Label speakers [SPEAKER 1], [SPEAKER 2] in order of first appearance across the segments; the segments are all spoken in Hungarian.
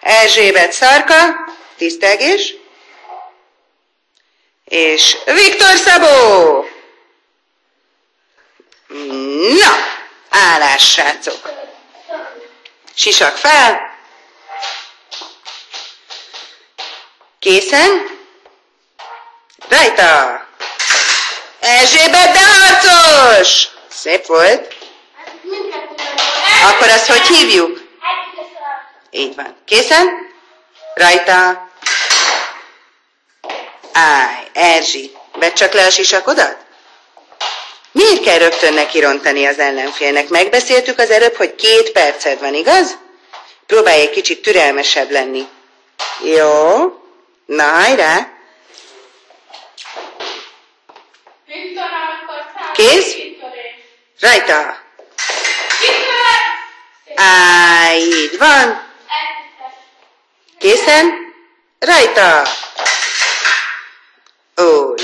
[SPEAKER 1] Erzsébet Szarka, tisztelgés. És Viktor Szabó. Na, állás, srácok. Sisak fel. Készen. Rajta. Erzsébet, de harcos! Szép volt. Akkor azt hogy hívjuk? Így van. Készen? Rajta. Állj, Erzsi, vedd csak le a sisakodat? Miért kell rögtön nekirontani az ellenfélnek? Megbeszéltük az előbb, hogy 2 perced van, igaz? Próbálj egy kicsit türelmesebb lenni. Jó. Na, hajrá! Kész? Rajta! Állj, így van. Készen? Rajta! Úgy.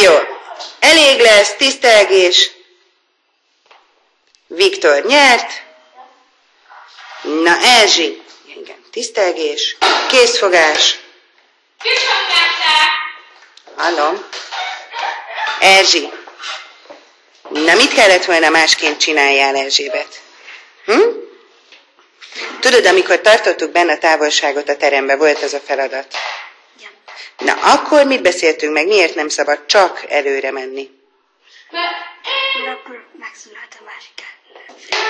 [SPEAKER 1] Jó. Elég lesz, tisztelgés. Viktor nyert. Na, Erzsi. Igen, tisztelgés. Készfogás. Hallom. Erzsi. Na, mit kellett volna másként csináljál, Erzsébet? Tudod, amikor tartottuk benne a távolságot a terembe, volt ez a feladat? Na, akkor mit beszéltünk meg? Miért nem szabad csak előre menni?
[SPEAKER 2] Mert akkor megszólalt a másik.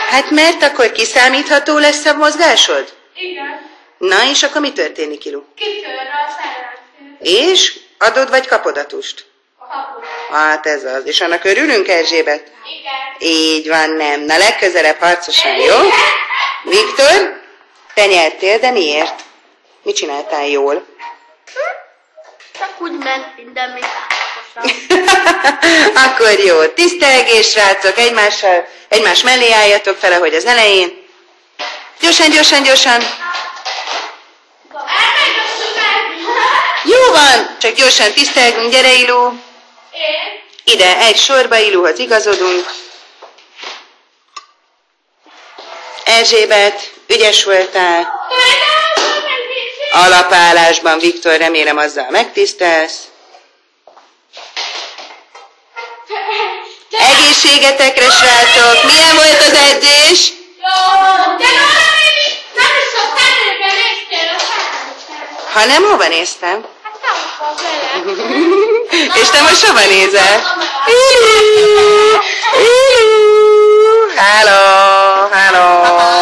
[SPEAKER 1] Hát mert akkor kiszámítható lesz a mozgásod?
[SPEAKER 3] Igen.
[SPEAKER 1] Na, és akkor mi történik, Ilu?
[SPEAKER 3] Kitör a szerelmű.
[SPEAKER 1] És? Adod vagy kapod a tust?
[SPEAKER 3] Kapod.
[SPEAKER 1] Hát ez az. És annak örülünk, Erzsébet?
[SPEAKER 3] Igen.
[SPEAKER 1] Így van, nem. Na, legközelebb harcosan, jó? Viktor, te nyertél, de miért? Mit csináltál jól?
[SPEAKER 2] Csak úgy ment minden még
[SPEAKER 1] Akkor jó. Tisztelgés, srácok, egymás mellé álljatok fel, ahogy az elején. Gyorsan, gyorsan, gyorsan. Jó van, csak gyorsan tisztelgünk, gyere, Ilu. Ide, egy sorba, Iluhoz igazodunk. Erzsébet, ügyes voltál. Alapállásban, Viktor, remélem azzal megtisztelsz. Egészségetekre, srácok! Milyen volt az edzés?
[SPEAKER 3] De nem is sok előre néztél a szállásra.
[SPEAKER 1] Ha nem, hova néztem?
[SPEAKER 3] Hát nem vele.
[SPEAKER 1] És te most hova nézel? Hello, hello.